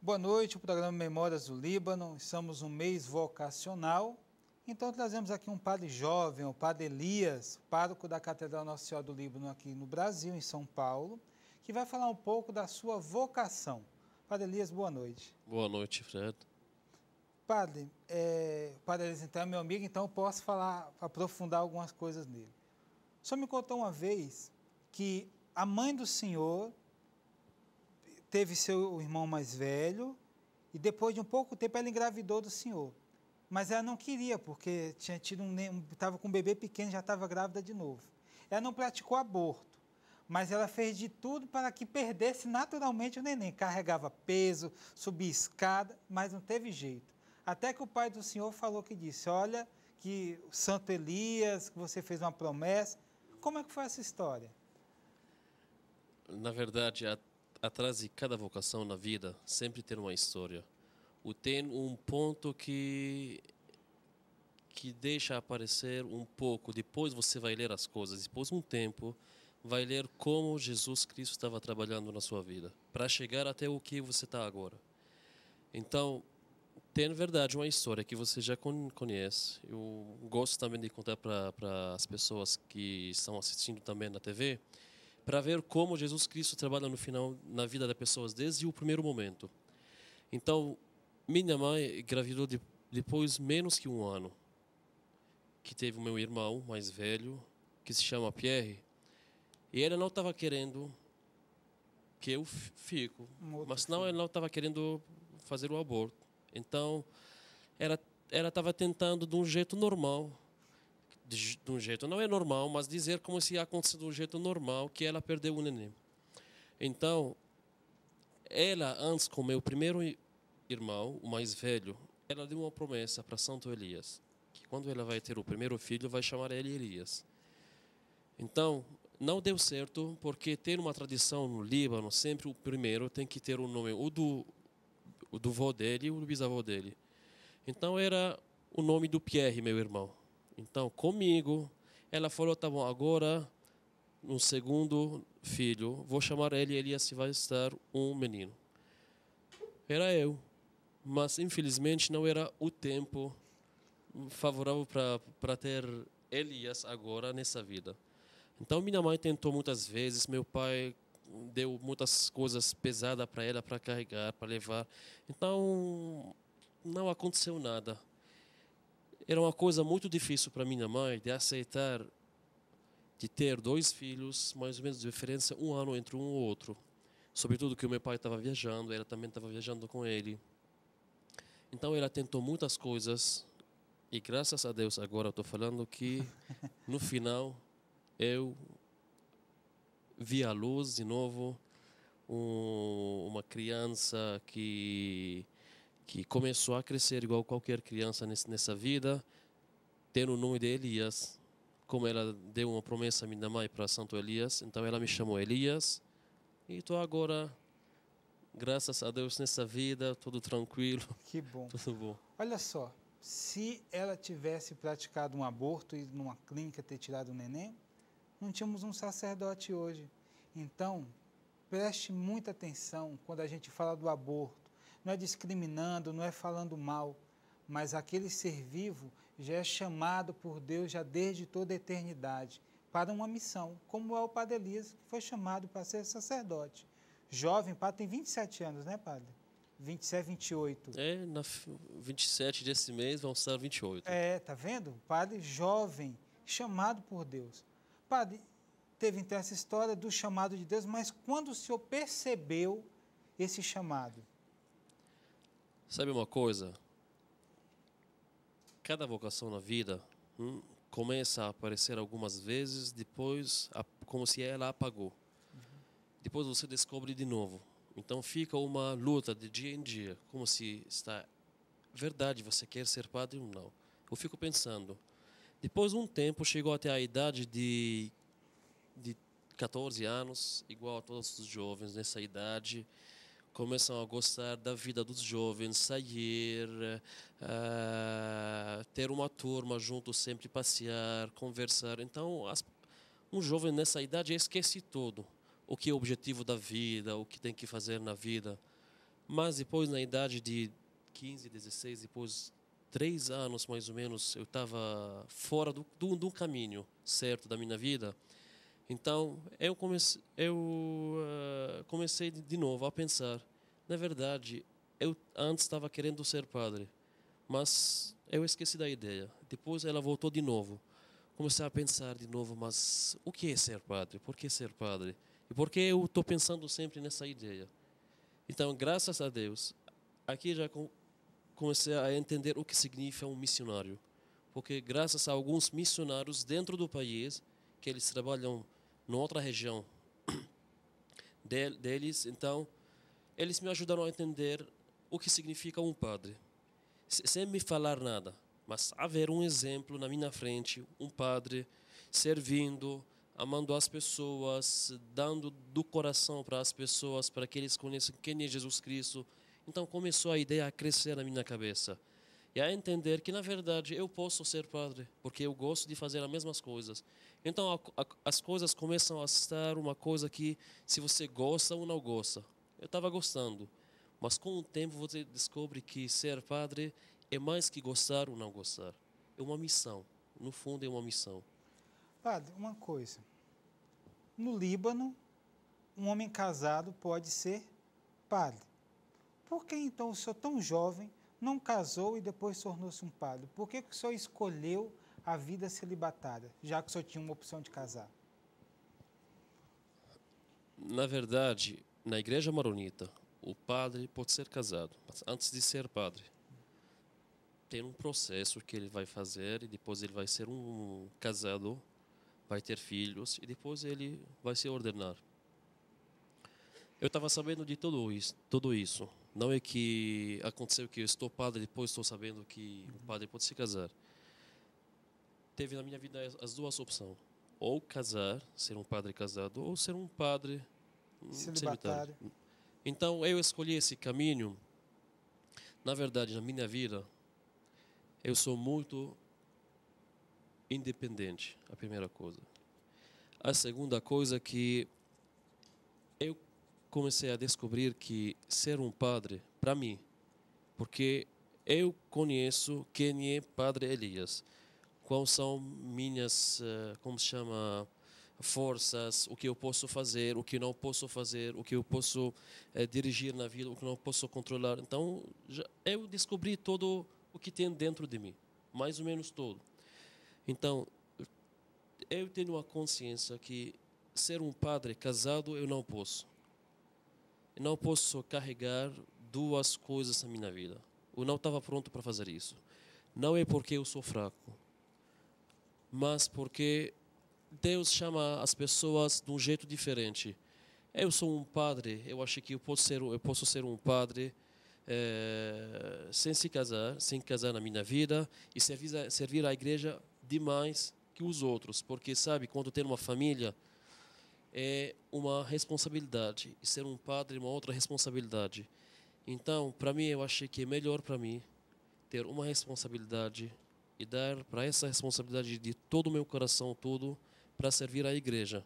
Boa noite, o programa Memórias do Líbano. Estamos no mês vocacional, então trazemos aqui um padre jovem, o padre Elias, pároco da Catedral Nossa Senhora do Líbano aqui no Brasil, em São Paulo, que vai falar um pouco da sua vocação. Padre Elias, boa noite. Boa noite, Fred. Padre, Padre Elias então é meu amigo, então eu posso falar, aprofundar algumas coisas nele. O senhor me contou uma vez que a mãe do senhor teve seu irmão mais velho e depois de um pouco tempo ela engravidou do senhor. Mas ela não queria, porque tinha tido estava com um bebê pequeno, já estava grávida de novo. Ela não praticou aborto, mas ela fez de tudo para que perdesse naturalmente o neném. Carregava peso, subia escada, mas não teve jeito. Até que o pai do senhor falou que disse, olha, que o Santo Elias, que você fez uma promessa. Como é que foi essa história? Na verdade, atrás de cada vocação na vida, sempre tem uma história. Tem um ponto que deixa aparecer um pouco. Depois você vai ler as coisas. Depois de um tempo, vai ler como Jesus Cristo estava trabalhando na sua vida, para chegar até o que você está agora. Então, tem, na verdade, uma história que você já conhece. Eu gosto também de contar para as pessoas que estão assistindo também na TV, para ver como Jesus Cristo trabalha no final na vida das pessoas desde o primeiro momento. Então, minha mãe engravidou depois menos que um ano, que teve o meu irmão mais velho, que se chama Pierre, e ela não estava querendo que eu fico, mas não, ela não estava querendo fazer o aborto. Então, ela estava tentando de um jeito normal, de um jeito não é normal, mas dizer como se ia acontecer de um jeito normal, que ela perdeu o neném. Então, ela, antes com meu primeiro irmão, o mais velho, ela deu uma promessa para Santo Elias, que quando ela vai ter o primeiro filho, vai chamar ele Elias. Então, não deu certo, porque tem uma tradição no Líbano, sempre o primeiro tem que ter um nome, o do avô dele e o do bisavô dele. Então, era o nome do Pierre, meu irmão. Então, comigo, ela falou, tá bom, agora, no segundo filho, vou chamar ele, Elias, vai estar um menino. Era eu, mas infelizmente não era o tempo favorável para ter Elias agora nessa vida. Então, minha mãe tentou muitas vezes, meu pai deu muitas coisas pesadas para ela, para carregar, para levar. Então, não aconteceu nada. Era uma coisa muito difícil para minha mãe de aceitar de ter dois filhos, mais ou menos de diferença, um ano entre um e outro. Sobretudo que o meu pai estava viajando, ela também estava viajando com ele. Então ela tentou muitas coisas e graças a Deus agora eu estou falando que no final eu vi a luz de novo, uma criança que começou a crescer igual qualquer criança nessa vida, tendo o nome de Elias. Como ela deu uma promessa à minha mãe para Santo Elias, então ela me chamou Elias. E estou agora, graças a Deus, nessa vida, tudo tranquilo. Que bom. Tudo bom. Olha só, se ela tivesse praticado um aborto e numa clínica ter tirado o neném, não tínhamos um sacerdote hoje. Então, preste muita atenção quando a gente fala do aborto. Não é discriminando, não é falando mal, mas aquele ser vivo já é chamado por Deus já desde toda a eternidade para uma missão, como é o Padre Elias, que foi chamado para ser sacerdote. Jovem, padre tem 27 anos, né, padre? 27, 28. Na 27 desse mês vão ser 28. Tá vendo? Padre jovem, chamado por Deus. Padre, teve então essa história do chamado de Deus, mas quando o senhor percebeu esse chamado? Sabe uma coisa? Cada vocação na vida começa a aparecer algumas vezes, depois como se ela apagou. Depois você descobre de novo. Então fica uma luta de dia em dia, como se está verdade, você quer ser padre ou não. Eu fico pensando, depois de um tempo chegou até a idade de 14 anos, igual a todos os jovens nessa idade, começam a gostar da vida dos jovens, sair, ter uma turma junto, sempre passear, conversar. Então, um jovem nessa idade esquece tudo. O que é o objetivo da vida, o que tem que fazer na vida. Mas depois, na idade de 15, 16, depois 3 anos mais ou menos, eu estava fora do caminho certo da minha vida. Então, comecei de novo a pensar. Na verdade, eu antes estava querendo ser padre, mas eu esqueci da ideia. Depois ela voltou de novo. Comecei a pensar de novo, mas o que é ser padre? Por que ser padre? E por que eu estou pensando sempre nessa ideia? Então, graças a Deus, aqui já comecei a entender o que significa um missionário. Porque graças a alguns missionários dentro do país, que eles trabalham em outra região deles, então, eles me ajudaram a entender o que significa um padre. Sem me falar nada, mas haver um exemplo na minha frente, um padre servindo, amando as pessoas, dando do coração para as pessoas, para que eles conheçam quem é Jesus Cristo. Então começou a ideia a crescer na minha cabeça e a entender que, na verdade, eu posso ser padre, porque eu gosto de fazer as mesmas coisas. Então as coisas começam a estar uma coisa que, se você gosta ou não gosta, eu estava gostando. Mas com o tempo você descobre que ser padre é mais que gostar ou não gostar. É uma missão. No fundo é uma missão. Padre, uma coisa. No Líbano, um homem casado pode ser padre. Por que então o senhor tão jovem não casou e depois tornou-se um padre? Por que o senhor escolheu a vida celibatária, já que o senhor tinha uma opção de casar? Na verdade, na igreja maronita, o padre pode ser casado, mas antes de ser padre, tem um processo que ele vai fazer e depois ele vai ser um casado, vai ter filhos e depois ele vai se ordenar. Eu estava sabendo de tudo isso. Não é que aconteceu que eu estou padre e depois estou sabendo que o padre pode se casar. Teve na minha vida as duas opções. Ou casar, ser um padre casado, ou ser um padre celibatário. Então, eu escolhi esse caminho. Na verdade, na minha vida, eu sou muito independente, a primeira coisa. A segunda coisa que eu comecei a descobrir que ser um padre, para mim, porque eu conheço quem é Padre Elias, quais são minhas, como se chama, forças, o que eu posso fazer, o que não posso fazer, o que eu posso dirigir na vida, o que não posso controlar. Então, eu descobri todo o que tem dentro de mim, mais ou menos todo. Então, eu tenho a consciência que ser um padre casado eu não posso. Eu não posso carregar duas coisas na minha vida. Eu não estava pronto para fazer isso. Não é porque eu sou fraco, mas porque Deus chama as pessoas de um jeito diferente. Eu sou um padre, eu acho que eu posso ser um padre sem casar na minha vida e servir a igreja demais que os outros, porque sabe, quando tem uma família é uma responsabilidade e ser um padre é uma outra responsabilidade. Então, para mim, eu achei que é melhor para mim ter uma responsabilidade e dar para essa responsabilidade de todo o meu coração, tudo, para servir a igreja.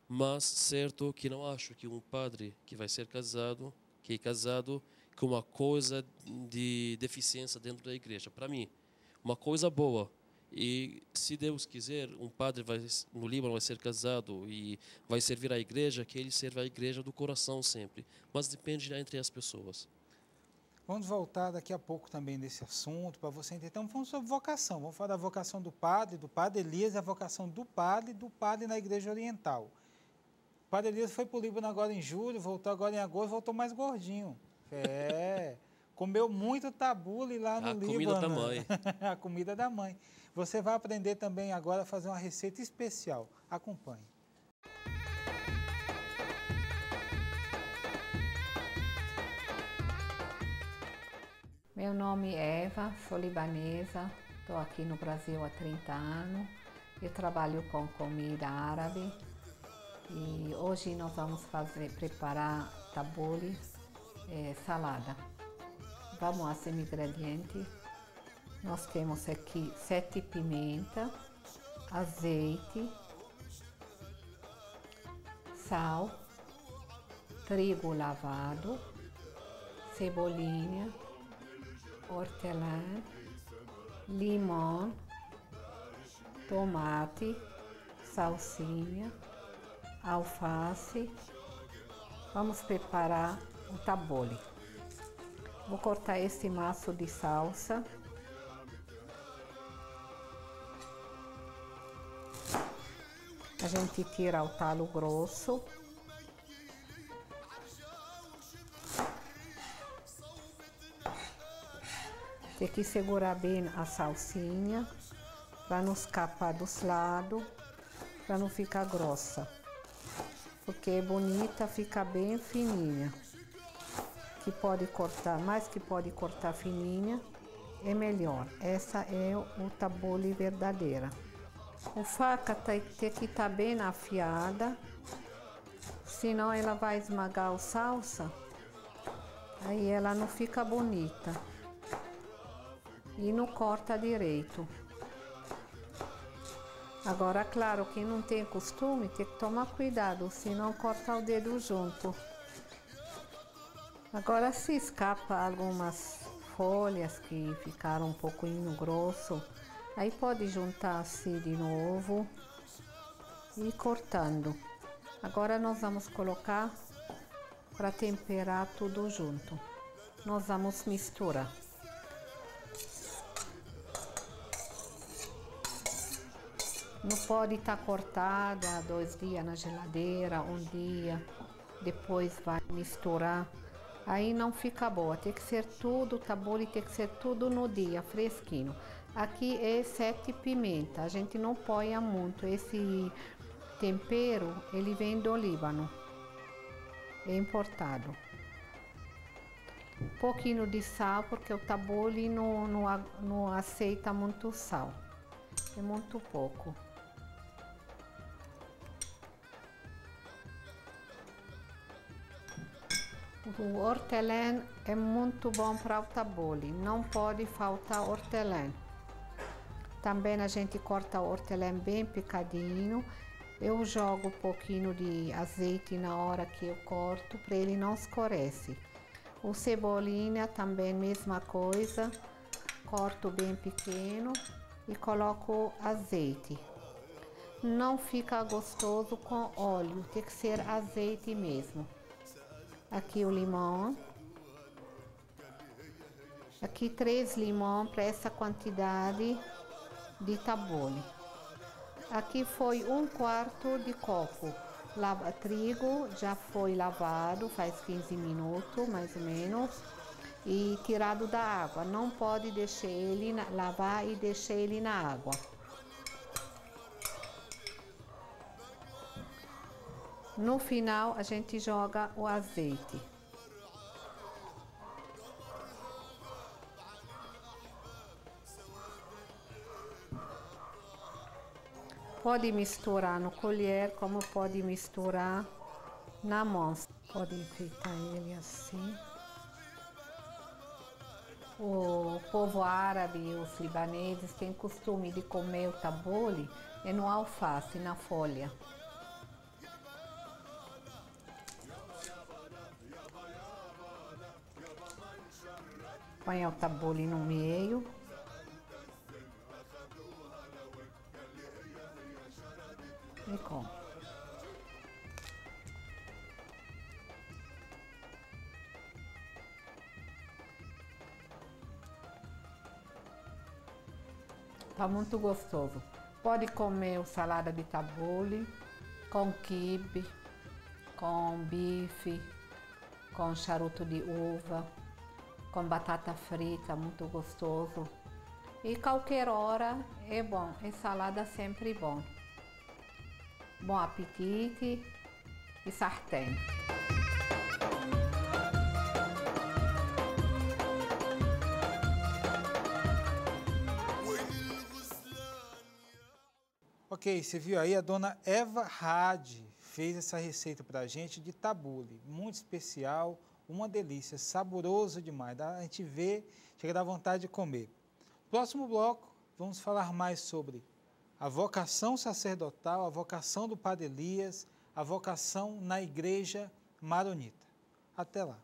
Mas, certo que não acho que um padre que vai ser casado, que é casado, com uma coisa de deficiência dentro da igreja. Para mim, uma coisa boa. E, se Deus quiser, um padre no Líbano vai ser casado e vai servir a igreja, que ele serve a igreja do coração sempre. Mas depende entre as pessoas. Vamos voltar daqui a pouco também nesse assunto, para você entender. Então, vamos sobre vocação. Vamos falar da vocação do padre Elias, a vocação do padre na Igreja Oriental. O padre Elias foi para o Líbano agora em julho, voltou agora em agosto, voltou mais gordinho. Comeu muito tabule lá no Líbano. A comida da mãe. A comida da mãe. Você vai aprender também agora a fazer uma receita especial. Acompanhe. Meu nome é Eva, sou libanesa, estou aqui no Brasil há 30 anos. Eu trabalho com comida árabe e hoje nós vamos preparar tabule, salada. Vamos aos ingredientes. Nós temos aqui 7 pimentas, azeite, sal, trigo lavado, cebolinha, hortelã, limão, tomate, salsinha, alface. Vamos preparar o tabule. Vou cortar esse maço de salsa. A gente tira o talo grosso. Tem que segurar bem a salsinha para não escapar dos lados, para não ficar grossa. Porque é bonita, fica bem fininha. Que pode cortar, mais que pode cortar fininha, é melhor. Essa é o tabule verdadeira. A faca tem que estar bem afiada, senão ela vai esmagar a salsa, aí ela não fica bonita e não corta direito. Agora, claro, quem não tem costume tem que tomar cuidado, senão corta o dedo junto. Agora, se escapa algumas folhas que ficaram um pouquinho grosso, aí pode juntar assim de novo e ir cortando. Agora nós vamos colocar para temperar tudo junto. Nós vamos misturar. Não pode estar cortada 2 dias na geladeira, 1 dia, depois vai misturar. Aí não fica boa, tem que ser tudo, o tabule tem que ser tudo no dia, fresquinho. Aqui é 7 pimenta, a gente não põe muito. Esse tempero, ele vem do Líbano, é importado. Um pouquinho de sal, porque o tabule não aceita muito sal, é muito pouco. O hortelã é muito bom para o tabule, não pode faltar hortelã. Também a gente corta o hortelã bem picadinho. Eu jogo um pouquinho de azeite na hora que eu corto, para ele não escurecer. O cebolinha também mesma coisa, corto bem pequeno e coloco azeite. Não fica gostoso com óleo, tem que ser azeite mesmo. Aqui o limão. Aqui 3 limões para essa quantidade de tabule. Aqui foi 1/4 de copo. Trigo já foi lavado faz 15 minutos, mais ou menos, e tirado da água. Não pode deixar ele lavar e deixar ele na água. No final a gente joga o azeite. Pode misturar no colher, como pode misturar na mão. Pode enfeitar ele assim. O povo árabe, os libaneses, têm costume de comer o tabule no alface, na folha. Põe o tabule no meio. E come. Tá muito gostoso. Pode comer o salada de tabule com quibe, com bife, com charuto de uva, com batata frita, muito gostoso. E qualquer hora é bom, é salada sempre bom. Bom apetite e sartén. Ok, você viu aí, a dona Eva Hadi fez essa receita pra gente de tabule, muito especial, uma delícia, saboroso demais, a gente vê, chega a dar vontade de comer. Próximo bloco, vamos falar mais sobre a vocação sacerdotal, a vocação do Padre Elias, a vocação na igreja maronita. Até lá.